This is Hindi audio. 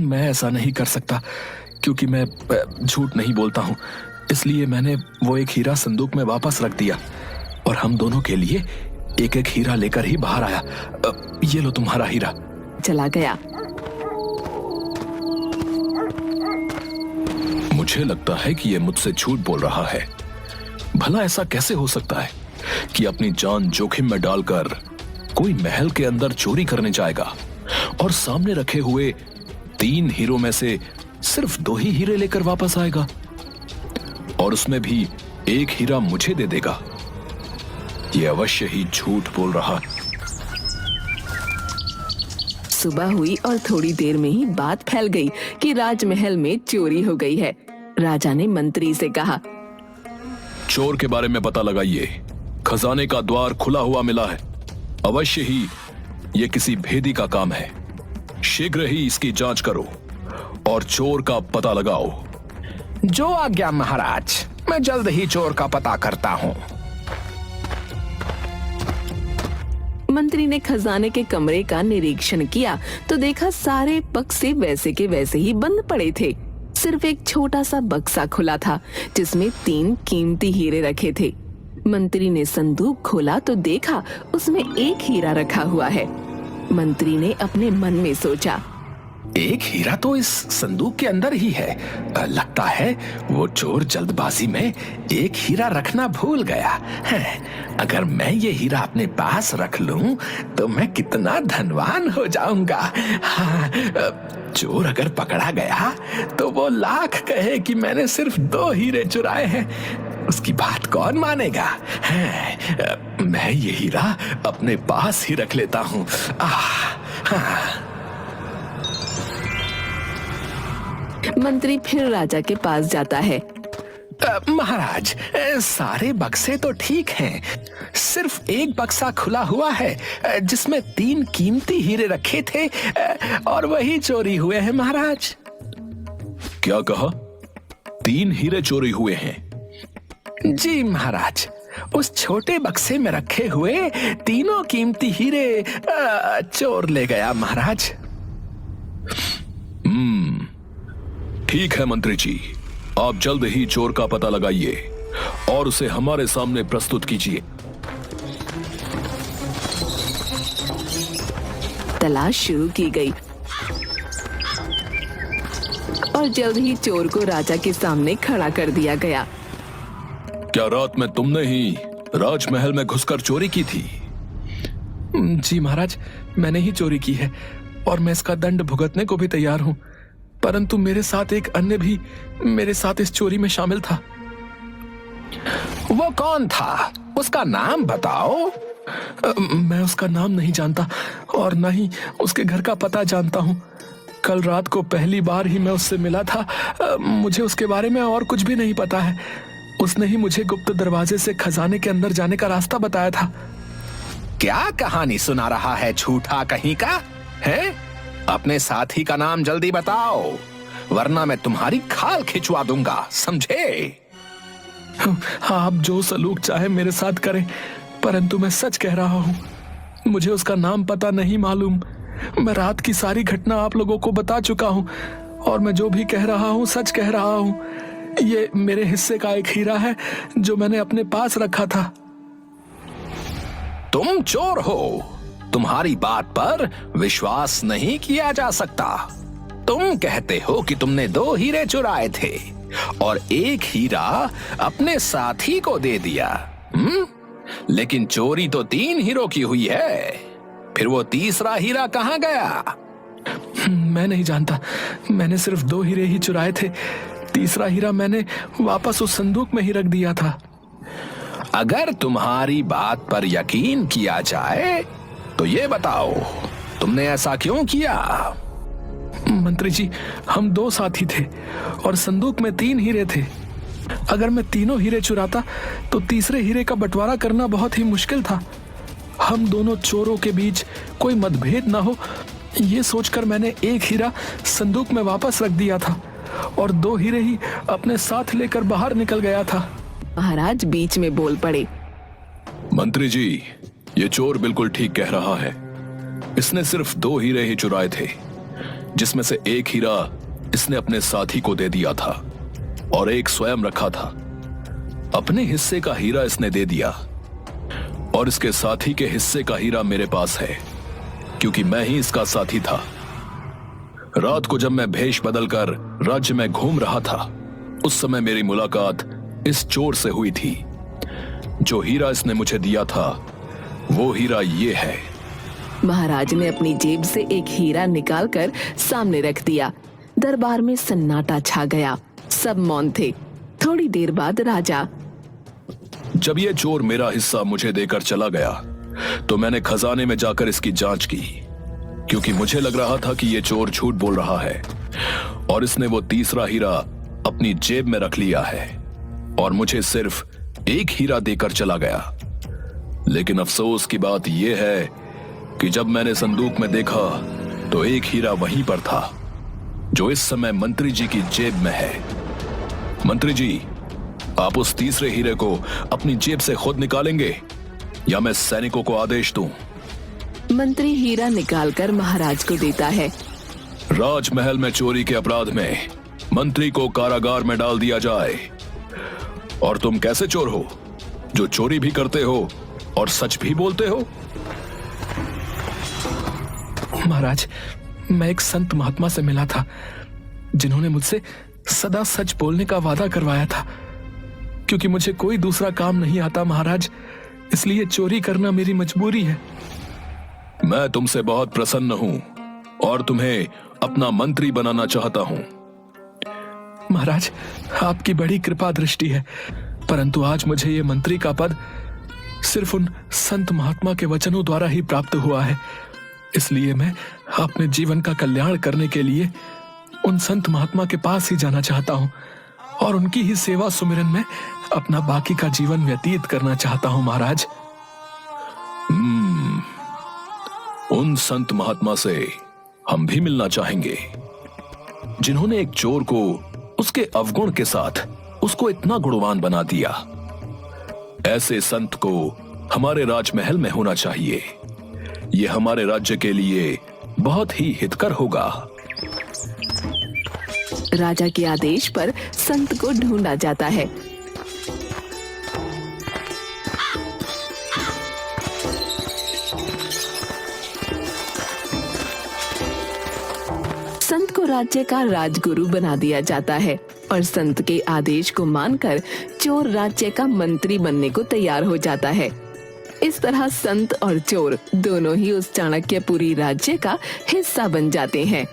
मैं ऐसा नहीं कर सकता क्योंकि मैं झूठ नहीं बोलता हूँ। इसलिए मैंने वो एक हीरा संदूक में वापस रख दिया और हम दोनों के लिए एक एक हीरा लेकर ही बाहर आया। ये लो तुम्हारा हीरा। चला गया। मुझे लगता है कि ये मुझसे झूठ बोल रहा है। भला ऐसा कैसे हो सकता है कि अपनी जान जोखिम में डालकर कोई महल के अंदर चोरी करने जाएगा और सामने रखे हुए 3 हीरों में से सिर्फ 2 ही हीरे लेकर वापस आएगा और उसमें भी एक हीरा मुझे दे देगा। ये अवश्य ही झूठ बोल रहा है। सुबह हुई और थोड़ी देर में ही बात फैल गई कि राजमहल में चोरी हो गई है। राजा ने मंत्री से कहा, चोर के बारे में पता लगाइए। खजाने का द्वार खुला हुआ मिला है। अवश्य ही ये किसी भेदी का काम है। शीघ्र ही इसकी जांच करो और चोर का पता लगाओ। जो आज्ञा महाराज, मैं जल्द ही चोर का पता करता हूँ। मंत्री ने खजाने के कमरे का निरीक्षण किया तो देखा सारे बक्से वैसे के वैसे ही बंद पड़े थे। सिर्फ एक छोटा सा बक्सा खुला था जिसमें 3 कीमती हीरे रखे थे। मंत्री ने संदूक खोला तो देखा उसमें एक हीरा रखा हुआ है। मंत्री ने अपने मन में सोचा, एक हीरा तो इस संदूक के अंदर ही है। लगता है वो चोर जल्दबाजी में एक हीरा रखना भूल गया है। अगर मैं ये हीरा अपने पास रख लूं तो मैं कितना धनवान हो जाऊंगा। हाँ, चोर अगर पकड़ा गया तो वो लाख कहे कि मैंने सिर्फ 2 हीरे चुराए हैं। उसकी बात कौन मानेगा? मैं ये हीरा अपने पास ही रख लेता हूँ। मंत्री फिर राजा के पास जाता है। महाराज, सारे बक्से तो ठीक हैं। सिर्फ एक बक्सा खुला हुआ है जिसमें 3 कीमती हीरे रखे थे और वही चोरी हुए हैं महाराज। क्या कहा? 3 हीरे चोरी हुए हैं? जी महाराज, उस छोटे बक्से में रखे हुए तीनों कीमती हीरे चोर ले गया महाराज। ठीक है मंत्री जी, आप जल्द ही चोर का पता लगाइए और उसे हमारे सामने प्रस्तुत कीजिए। तलाश शुरू की गई और जल्द ही चोर को राजा के सामने खड़ा कर दिया गया। क्या रात में तुमने ही राजमहल में घुसकर चोरी की थी? जी महाराज, मैंने ही चोरी की है और मैं इसका दंड भुगतने को भी तैयार हूँ। परंतु मेरे साथ एक अन्य भी मेरे साथ इस चोरी में शामिल था। वो कौन था? उसका नाम बताओ। मैं उसका नाम नहीं जानता और न ही उसके घर का पता जानता हूँ। कल रात को पहली बार ही मैं उससे मिला था। मुझे उसके बारे में और कुछ भी नहीं पता है। उसने ही मुझे गुप्त दरवाजे से खजाने के अंदर जाने का रास्ता बताया था। क्या कहानी सुना रहा है झूठा कहीं का है? अपने साथी का नाम जल्दी बताओ, वरना मैं तुम्हारी खाल खिंचवा दूंगा, समझे? आप जो सलूक चाहे मेरे साथ करें, परंतु मैं सच कह रहा हूँ। मुझे उसका नाम पता नहीं मालूम। मैं रात की सारी घटना आप लोगों को बता चुका हूँ और मैं जो भी कह रहा हूँ सच कह रहा हूँ। ये मेरे हिस्से का एक हीरा है जो मैंने अपने पास रखा था। तुम चोर हो, तुम्हारी बात पर विश्वास नहीं किया जा सकता। तुम कहते हो कि तुमने 2 हीरे चुराए थे और एक हीरा अपने साथी को दे दिया। लेकिन चोरी तो 3 हीरों की हुई है। फिर वो तीसरा हीरा कहाँ गया? मैं नहीं जानता। मैंने सिर्फ 2 हीरे ही चुराए थे। तीसरा हीरा मैंने वापस उस संदूक में ही रख दिया था। अगर तुम्हारी बात पर यकीन किया जाए तो ये बताओ, तुमने ऐसा क्यों किया? मंत्री जी, हम 2 साथी थे और संदूक में 3 हीरे थे। अगर मैं तीनों हीरे चुराता तो तीसरे हीरे का बंटवारा करना बहुत ही मुश्किल था। हम दोनों चोरों के बीच कोई मतभेद ना हो, ये सोचकर मैंने एक हीरा संदूक में वापस रख दिया था और 2 हीरे ही अपने साथ लेकर बाहर निकल गया था। महाराज बीच में बोल पड़े। मंत्री जी, ये चोर बिल्कुल ठीक कह रहा है। इसने सिर्फ 2 हीरे ही चुराए थे। जिसमें से एक हीरा इसने अपने साथी को दे दिया था और एक स्वयं रखा था। अपने हिस्से का हीरा इसने दे दिया और इसके साथी के हिस्से का हीरा मेरे पास है, क्योंकि मैं ही इसका साथी था। रात को जब मैं भेष बदलकर राज्य में घूम रहा था, उस समय मेरी मुलाकात इस चोर से हुई थी। जो हीरा इसने मुझे दिया था वो हीरा ये है। महाराज ने अपनी जेब से एक हीरा निकालकर सामने रख दिया। दरबार में सन्नाटा छा गया, सब मौन थे। थोड़ी देर बाद राजा, जब ये चोर मेरा हिस्सा मुझे देकर चला गया तो मैंने खजाने में जाकर इसकी जांच की, क्योंकि मुझे लग रहा था कि ये चोर झूठ बोल रहा है और इसने वो तीसरा हीरा अपनी जेब में रख लिया है और मुझे सिर्फ एक हीरा देकर चला गया। लेकिन अफसोस की बात यह है कि जब मैंने संदूक में देखा तो एक हीरा वहीं पर था जो इस समय मंत्री जी की जेब में है। मंत्री जी, आप उस तीसरे हीरे को अपनी जेब से खुद निकालेंगे या मैं सैनिकों को आदेश दूं? मंत्री हीरा निकालकर महाराज को देता है। राजमहल में चोरी के अपराध में मंत्री को कारागार में डाल दिया जाए। और तुम कैसे चोर हो जो चोरी भी करते हो और सच भी बोलते हो? महाराज, मैं एक संत महात्मा से मिला था जिन्होंने मुझसे सदा सच बोलने का वादा करवाया था। क्योंकि मुझे कोई दूसरा काम नहीं आता महाराज, इसलिए चोरी करना मेरी मजबूरी है। मैं तुमसे बहुत प्रसन्न हूं और तुम्हें अपना मंत्री बनाना चाहता हूं। महाराज, आपकी बड़ी कृपा दृष्टि है, परंतु आज मुझे ये मंत्री का पद सिर्फ उन संत महात्मा के वचनों द्वारा ही प्राप्त हुआ है। इसलिए मैं अपने जीवन का कल्याण करने के लिए उन संत महात्मा के पास ही जाना चाहता हूं और उनकी ही सेवा सुमिरन में अपना बाकी का जीवन व्यतीत करना चाहता हूं महाराज। उन संत महात्मा से हम भी मिलना चाहेंगे जिन्होंने एक चोर को उसके अवगुण के साथ उसको इतना गुणवान बना दिया। ऐसे संत को हमारे राजमहल में होना चाहिए। ये हमारे राज्य के लिए बहुत ही हितकर होगा। राजा के आदेश पर संत को ढूंढा जाता है। संत को राज्य का राजगुरु बना दिया जाता है और संत के आदेश को मानकर चोर राज्य का मंत्री बनने को तैयार हो जाता है। इस तरह संत और चोर दोनों ही उस चाणक्यपुरी राज्य का हिस्सा बन जाते हैं।